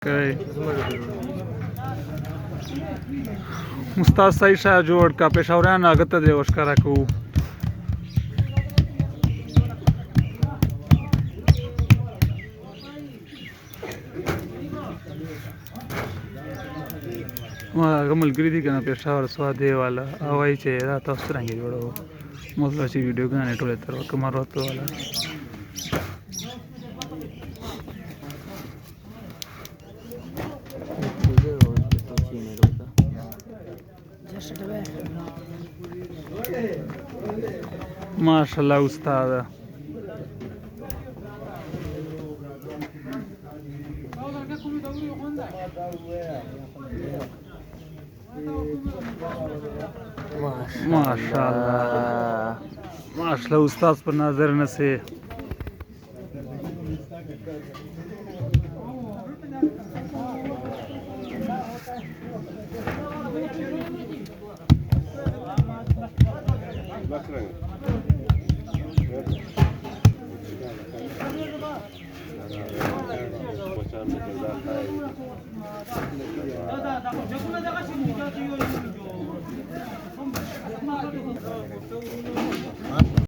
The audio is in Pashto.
کوي استاد صحیح شاه جوړ کا پېښوریان هغه ته دی وښکاره کوو. ما هغه ملګري دي که نه پېښور سوادی والا هغه وایي چې دا تاسو څرنګه جوړوو مطلب چې ویډیوګانې ټولې تر کمروت والا ماشاءالله استاده ماشاءالله ماشاءالله استاد پر نظر نسي